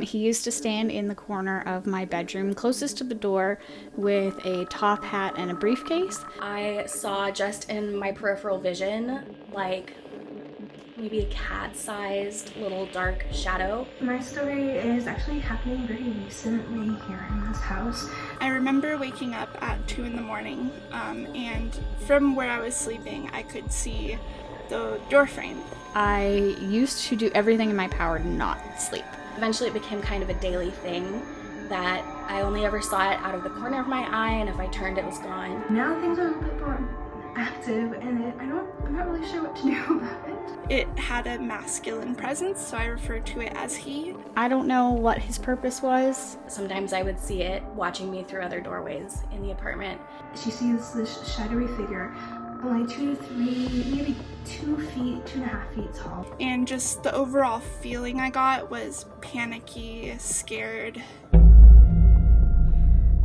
He used to stand in the corner of my bedroom closest to the door with a top hat and a briefcase. I saw just in my peripheral vision, like maybe a cat-sized little dark shadow. My story is actually happening very recently here in this house. I remember waking up at 2 in the morning, and from where I was sleeping, I could see the door frame. I used to do everything in my power to not sleep. Eventually it became kind of a daily thing that I only ever saw it out of the corner of my eye, and if I turned, it was gone. Now things are a bit more active, and I'm not really sure what to do about it. It had a masculine presence, so I refer to it as he. I don't know what his purpose was. Sometimes I would see it watching me through other doorways in the apartment. She sees this shadowy figure, only 2 to 3, maybe 2 feet, 2.5 feet tall. And just the overall feeling I got was panicky, scared.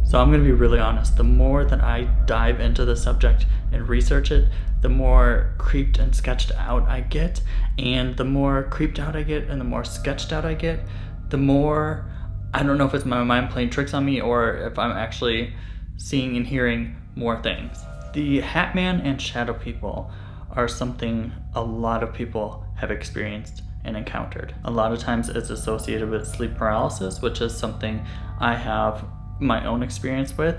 So I'm going to be really honest, the more that I dive into the subject and research it, the more creeped and sketched out I get. And the more creeped out I get and the more sketched out I get, the more, I don't know if it's my mind playing tricks on me or if I'm actually seeing and hearing more things. The Hat Man and Shadow People are something a lot of people have experienced and encountered. A lot of times it's associated with sleep paralysis, which is something I have my own experience with.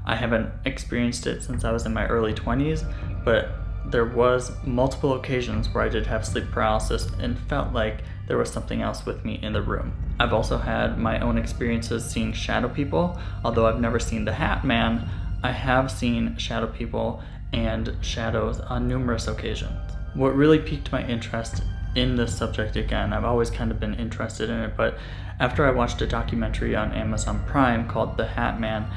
I haven't experienced it since I was in my early 20s, but there was multiple occasions where I did have sleep paralysis and felt like there was something else with me in the room. I've also had my own experiences seeing shadow people. Although I've never seen the Hat Man, I have seen shadow people and shadows on numerous occasions. What really piqued my interest in this subject, again, I've always kind of been interested in it, but after I watched a documentary on Amazon Prime called The Hat Man,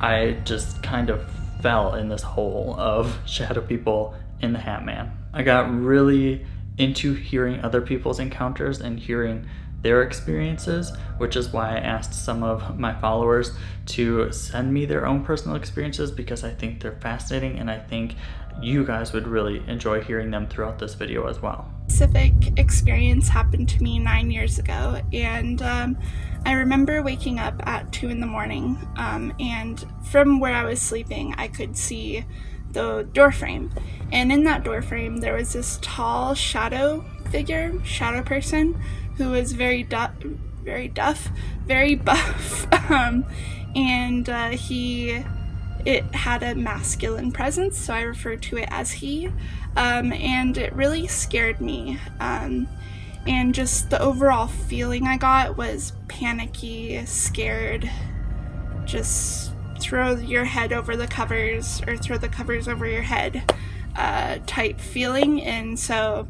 I just kind of fell in this hole of shadow people and the Hat Man. I got really into hearing other people's encounters and hearing their experiences, which is why I asked some of my followers to send me their own personal experiences, because I think they're fascinating and I think you guys would really enjoy hearing them throughout this video as well. Specific experience happened to me 9 years ago, and I remember waking up at 2 in the morning, and from where I was sleeping I could see the door frame, and in that door frame there was this tall shadow person who was very buff, and it had a masculine presence, so I refer to it as he, and it really scared me, and just the overall feeling I got was panicky, scared, just throw your head over the covers or throw the covers over your head type feeling. And so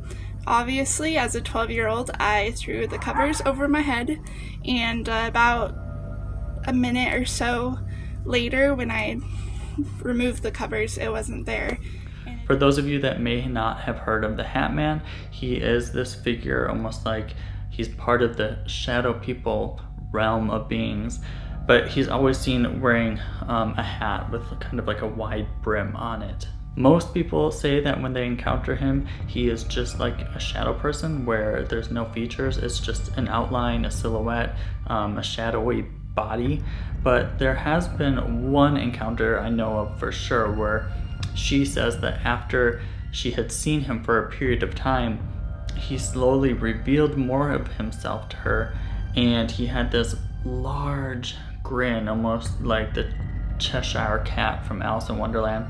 obviously as a 12-year-old I threw the covers over my head, and about a minute or so later when I removed the covers, it wasn't there. For those of you that may not have heard of the Hat Man, he is this figure almost like he's part of the shadow people realm of beings, but he's always seen wearing a hat with kind of like a wide brim on it. Most people say that when they encounter him, he is just like a shadow person where there's no features, it's just an outline, a silhouette, a shadowy body. But there has been one encounter I know of for sure where she says that after she had seen him for a period of time, he slowly revealed more of himself to her, and he had this large grin, almost like the Cheshire Cat from Alice in Wonderland,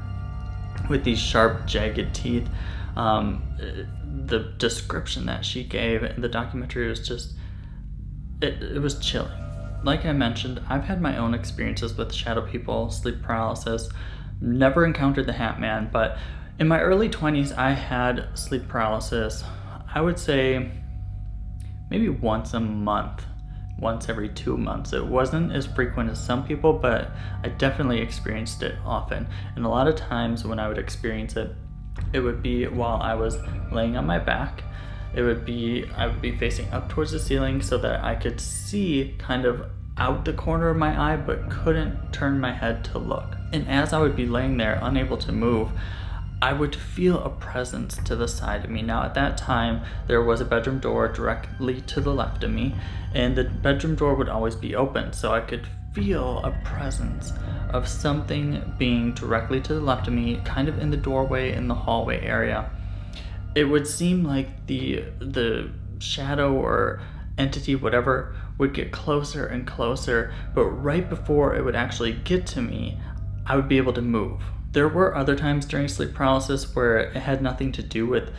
with these sharp, jagged teeth. The description that she gave in the documentary was just, it was chilling. Like I mentioned, I've had my own experiences with shadow people, sleep paralysis, never encountered the Hat Man, but in my early 20s I had sleep paralysis, I would say maybe once a month, once every 2 months. It wasn't as frequent as some people, but I definitely experienced it often. And a lot of times when I would experience it, it would be while I was laying on my back. I would be facing up towards the ceiling so that I could see kind of out the corner of my eye, but couldn't turn my head to look. And as I would be laying there unable to move, I would feel a presence to the side of me. Now, at that time, there was a bedroom door directly to the left of me, and the bedroom door would always be open, so I could feel a presence of something being directly to the left of me, kind of in the doorway in the hallway area. It would seem like the shadow or entity, whatever, would get closer and closer, but right before it would actually get to me, I would be able to move. There were other times during sleep paralysis where it had nothing to do with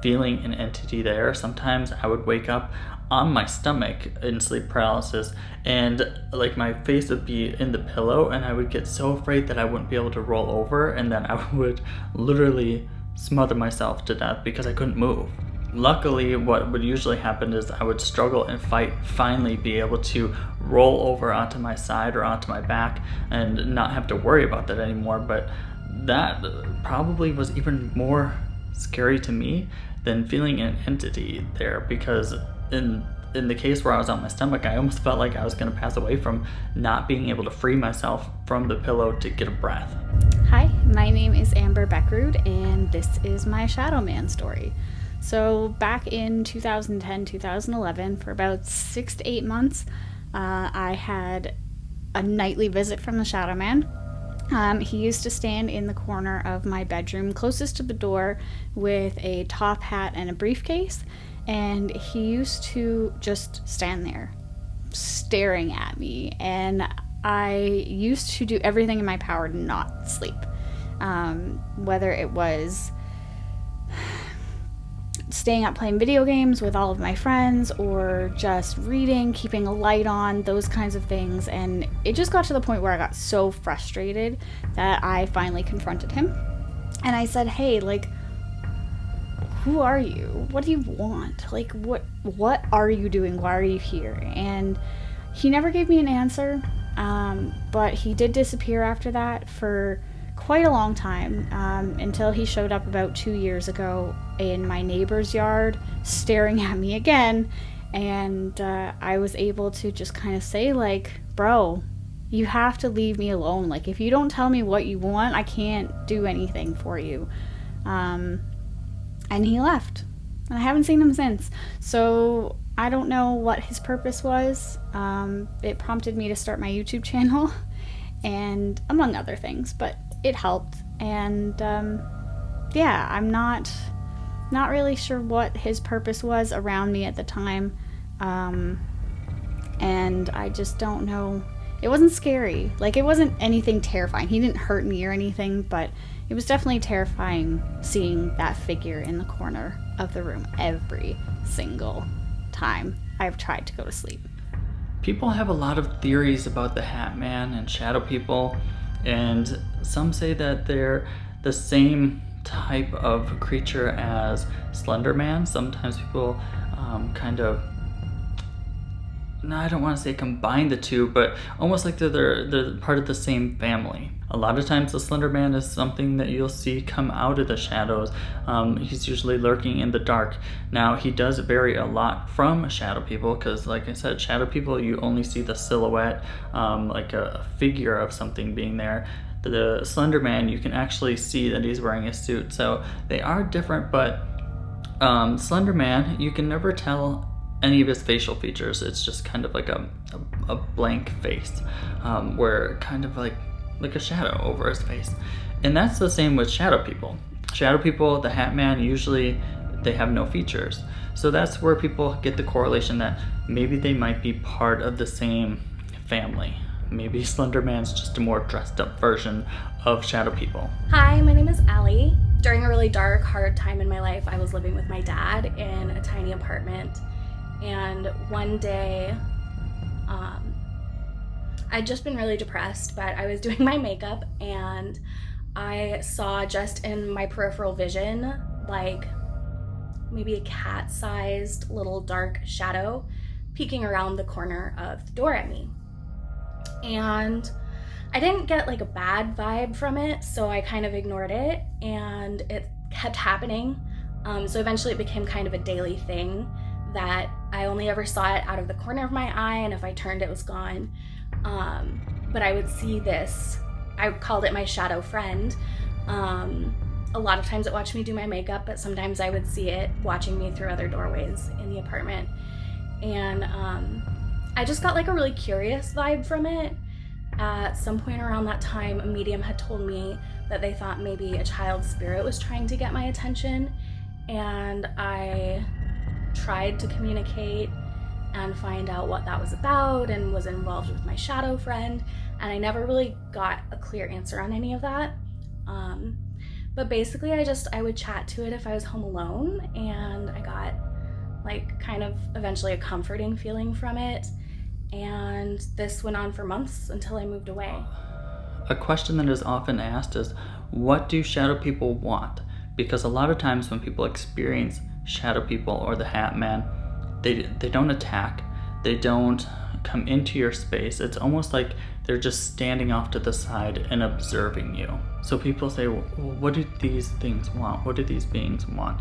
feeling an entity there. Sometimes I would wake up on my stomach in sleep paralysis and like my face would be in the pillow, and I would get so afraid that I wouldn't be able to roll over, and then I would literally smother myself to death because I couldn't move. Luckily, what would usually happen is I would struggle and fight, finally be able to roll over onto my side or onto my back and not have to worry about that anymore. But that probably was even more scary to me than feeling an entity there, because in the case where I was on my stomach, I almost felt like I was going to pass away from not being able to free myself from the pillow to get a breath. Hi, my name is Amber Beckrud, and this is my Shadow Man story. So back in 2010-2011, for about 6 to 8 months, I had a nightly visit from the Shadow Man. He used to stand in the corner of my bedroom closest to the door with a top hat and a briefcase, and he used to just stand there staring at me, and I used to do everything in my power to not sleep. Whether it was staying up playing video games with all of my friends, or just reading, keeping a light on, those kinds of things. And it just got to the point where I got so frustrated that I finally confronted him. And I said, hey, like, who are you? What do you want? Like, what are you doing? Why are you here? And he never gave me an answer, but he did disappear after that for quite a long time, until he showed up about 2 years ago in my neighbor's yard staring at me again. And I was able to just kind of say, like, bro, you have to leave me alone. Like, if you don't tell me what you want, I can't do anything for you. And he left, and I haven't seen him since. So I don't know what his purpose was. It prompted me to start my YouTube channel, and among other things, but it helped. And yeah, I'm not really sure what his purpose was around me at the time, and I just don't know. It wasn't scary. Like, it wasn't anything terrifying. He didn't hurt me or anything, but it was definitely terrifying seeing that figure in the corner of the room every single time I've tried to go to sleep. People have a lot of theories about the Hat Man and shadow people, and some say that they're the same type of creature as Slender Man. Sometimes people I don't want to say combine the two, but almost like they're part of the same family. A lot of times the Slender Man is something that you'll see come out of the shadows. He's usually lurking in the dark. Now, he does vary a lot from shadow people, because like I said, shadow people, you only see the silhouette, like a figure of something being there. The Slender Man, you can actually see that he's wearing a suit. So they are different, but Slender Man, you can never tell any of his facial features. It's just kind of like a blank face, where kind of like a shadow over his face. And that's the same with shadow people. Shadow people, the Hat Man, usually they have no features. So that's where people get the correlation that maybe they might be part of the same family. Maybe Slender Man's just a more dressed up version of shadow people. Hi, my name is Allie. During a really dark, hard time in my life, I was living with my dad in a tiny apartment. And one day, I'd just been really depressed, but I was doing my makeup and I saw just in my peripheral vision, like maybe a cat-sized little dark shadow peeking around the corner of the door at me. And I didn't get like a bad vibe from it, so I kind of ignored it, and it kept happening. So eventually it became kind of a daily thing that I only ever saw it out of the corner of my eye, and if I turned, it was gone. But I would see this, I called it my shadow friend, A lot of times it watched me do my makeup, but sometimes I would see it watching me through other doorways in the apartment. And I just got like a really curious vibe from it. At some point around that time, a medium had told me that they thought maybe a child spirit was trying to get my attention, and I tried to communicate and find out what that was about and was involved with my shadow friend, and I never really got a clear answer on any of that. But basically I would chat to it if I was home alone, and I got like kind of eventually a comforting feeling from it. And this went on for months until I moved away. A question that is often asked is, what do shadow people want? Because a lot of times when people experience shadow people or the Hat Man, they don't attack, they don't come into your space. It's almost like they're just standing off to the side and observing you. So people say, well, what do these things want? What do these beings want?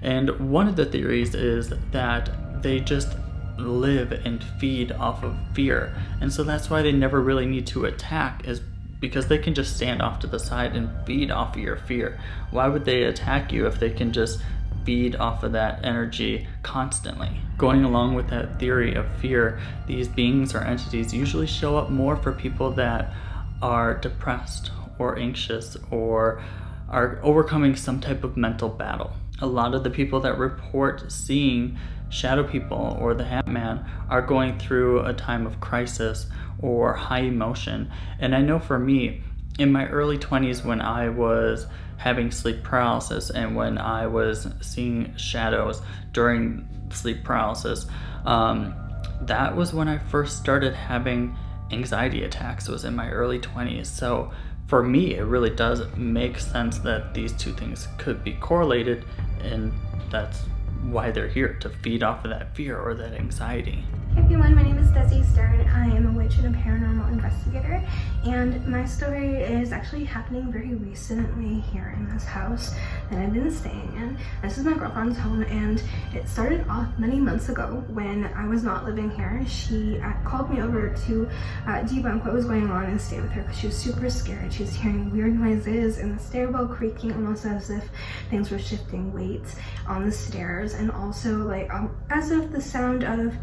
And one of the theories is that they just live and feed off of fear, and so that's why they never really need to attack, is because they can just stand off to the side and feed off of your fear. Why would they attack you if they can just feed off of that energy constantly? Going along with that theory of fear, these beings or entities usually show up more for people that are depressed or anxious or are overcoming some type of mental battle. A lot of the people that report seeing shadow people or the Hat Man are going through a time of crisis or high emotion. And I know for me, in my early 20s, when I was having sleep paralysis and when I was seeing shadows during sleep paralysis, that was when I first started having anxiety attacks. It was in my early 20s. So for me, it really does make sense that these two things could be correlated, and that's why they're here, to feed off of that fear or that anxiety. Hey everyone, my name is Desi Stern. I am a witch and a paranormal investigator, and my story is actually happening very recently here in this house that I've been staying in. This is my girlfriend's home, and it started off many months ago when I was not living here. She called me over to debunk what was going on and stay with her because she was super scared. She was hearing weird noises and the stairwell creaking, almost as if things were shifting weights on the stairs, and also like as if the sound of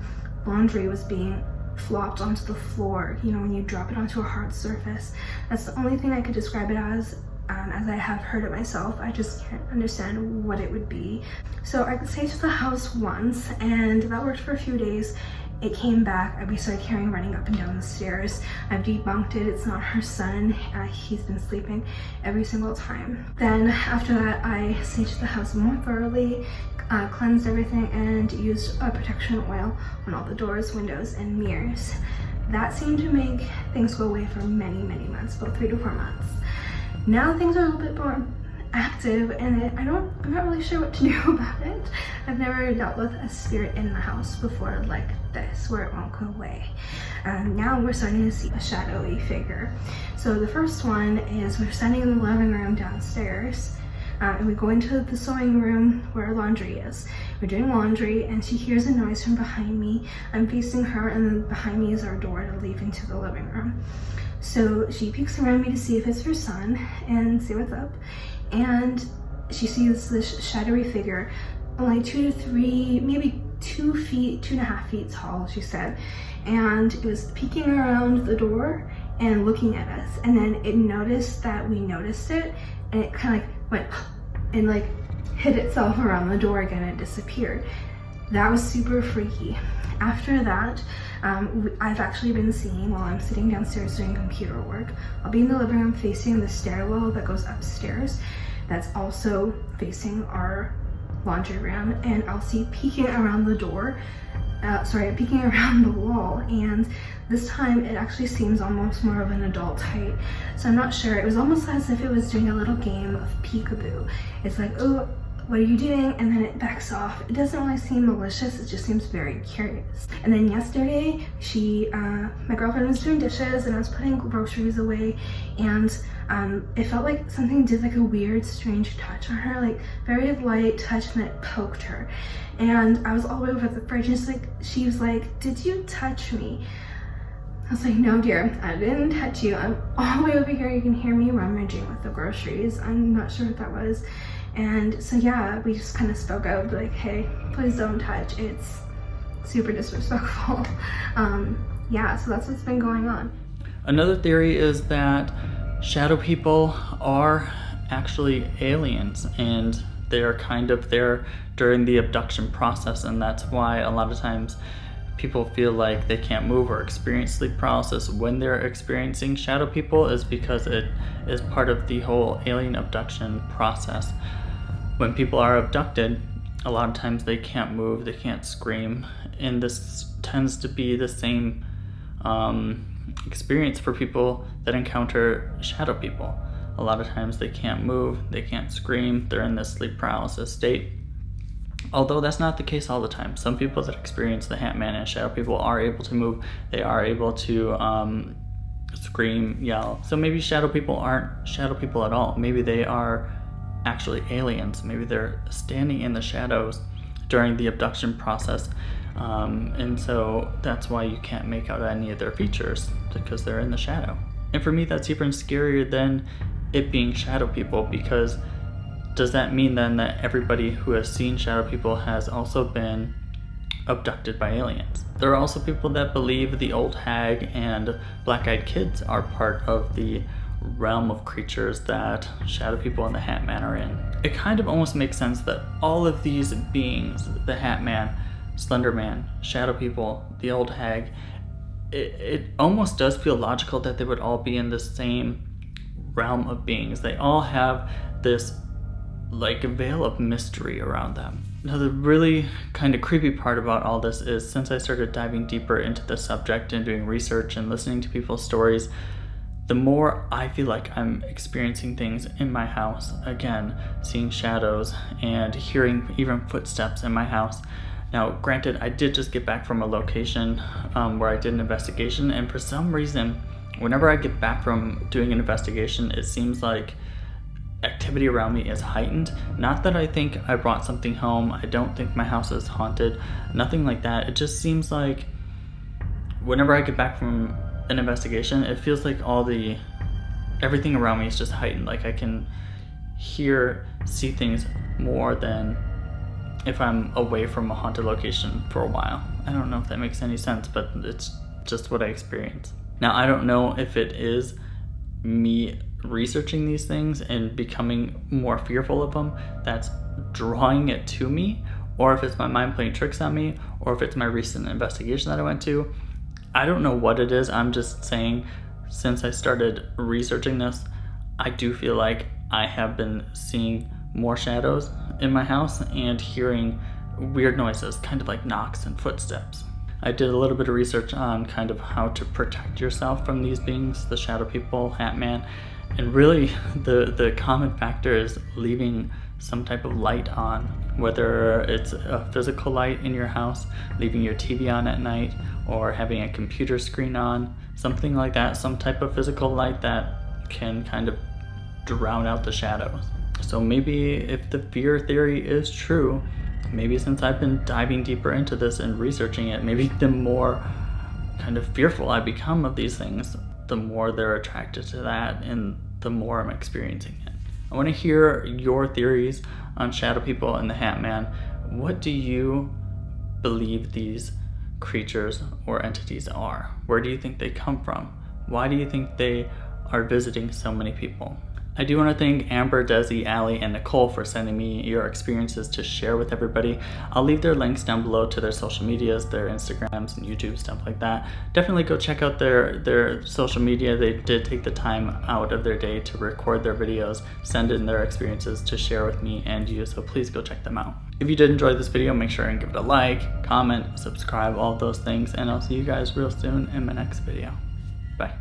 laundry was being flopped onto the floor, you know, when you drop it onto a hard surface. That's the only thing I could describe it as I have heard it myself. I just can't understand what it would be. So I stayed to the house once, and that worked for a few days. It came back. We started hearing running up and down the stairs. I've debunked it. It's not her son. He's been sleeping every single time. Then after that, I stayed to the house more thoroughly, cleansed everything, and used a protection oil on all the doors, windows, and mirrors. That seemed to make things go away for many, many months, about 3 to 4 months. Now things are a little bit more active, and I'm not really sure what to do about it. I've never dealt with a spirit in the house before like this, where it won't go away. Now we're starting to see a shadowy figure. So the first one is we're standing in the living room downstairs, and we go into the sewing room where laundry is. We're doing laundry, and she hears a noise from behind me. I'm facing her, and then behind me is our door to leave into the living room. So she peeks around me to see if it's her son and see what's up. And she sees this shadowy figure, only 2 to 3, maybe 2 feet, 2.5 feet tall, she said. And it was peeking around the door and looking at us. And then it noticed that we noticed it, and it kind of like went and like hid itself around the door again and disappeared. That was super freaky. After that, I've actually been seeing, while I'm sitting downstairs doing computer work, I'll be in the living room facing the stairwell that goes upstairs. That's also facing our laundry room, and I'll see peeking around the door, peeking around the wall, and this time it actually seems almost more of an adult height. So I'm not sure. It was almost as if it was doing a little game of peekaboo. It's like, oh, what are you doing? And then it backs off. It doesn't really seem malicious, it just seems very curious. And then yesterday, my girlfriend was doing dishes, and I was putting groceries away, and it felt like something did like a weird, strange touch on her, like very light touch, and it poked her. And I was all the way over the fridge, and she was like, did you touch me? I was like, no dear, I didn't touch you. I'm all the way over here. You can hear me rummaging with the groceries. I'm not sure what that was. And so yeah, we just kind of spoke out like, hey, please don't touch. It's super disrespectful. Yeah, so that's what's been going on. Another theory is that shadow people are actually aliens, and they're kind of there during the abduction process, and that's why a lot of times people feel like they can't move or experience sleep paralysis when they're experiencing shadow people, is because it is part of the whole alien abduction process. When people are abducted, a lot of times they can't move, they can't scream, and this tends to be the same experience for people that encounter shadow people. A lot of times they can't move, they can't scream, they're in this sleep paralysis state. Although that's not the case all the time. Some people that experience the Hat Man and shadow people are able to move, they are able to scream, yell. So maybe shadow people aren't shadow people at all. Maybe they are actually aliens. Maybe they're standing in the shadows during the abduction process. And so that's why you can't make out any of their features, because they're in the shadow. And for me, that's even scarier than it being shadow people, because does that mean then that everybody who has seen shadow people has also been abducted by aliens? There are also people that believe the old hag and black-eyed kids are part of the realm of creatures that shadow people and the Hat Man are in. It kind of almost makes sense that all of these beings, the Hat Man, Slender Man, shadow people, the old hag, it almost does feel logical that they would all be in the same realm of beings. They all have this like a veil of mystery around them. Now, the really kind of creepy part about all this is, since I started diving deeper into the subject and doing research and listening to people's stories, the more I feel like I'm experiencing things in my house. Again, seeing shadows and hearing even footsteps in my house. Now, granted, I did just get back from a location where I did an investigation, and for some reason, whenever I get back from doing an investigation, it seems like activity around me is heightened. Not that I think I brought something home. I don't think my house is haunted. Nothing like that. It just seems like whenever I get back from an investigation, it feels like everything around me is just heightened. Like I can see things more than if I'm away from a haunted location for a while. I don't know if that makes any sense, but it's just what I experience. Now, I don't know if it is me researching these things and becoming more fearful of them that's drawing it to me, or if it's my mind playing tricks on me, or if it's my recent investigation that I went to. I don't know what it is. I'm just saying, since I started researching this, I do feel like I have been seeing more shadows in my house and hearing weird noises, kind of like knocks and footsteps. I did a little bit of research on kind of how to protect yourself from these beings, the shadow people, Hat Man, and really the common factor is leaving some type of light on, whether it's a physical light in your house, leaving your TV on at night, or having a computer screen on, something like that, some type of physical light that can kind of drown out the shadows. So maybe if the fear theory is true, maybe since I've been diving deeper into this and researching it, maybe the more kind of fearful I become of these things, the more they're attracted to that and the more I'm experiencing it. I want to hear your theories on shadow people and the Hat Man. What do you believe these creatures or entities are? Where do you think they come from? Why do you think they are visiting so many people? I do want to thank Amber, Desi, Allie, and Nicole for sending me your experiences to share with everybody. I'll leave their links down below to their social medias, their Instagrams and YouTube, stuff like that. Definitely go check out their social media. They did take the time out of their day to record their videos, send in their experiences to share with me and you, so please go check them out. If you did enjoy this video, make sure and give it a like, comment, subscribe, all those things, and I'll see you guys real soon in my next video. Bye.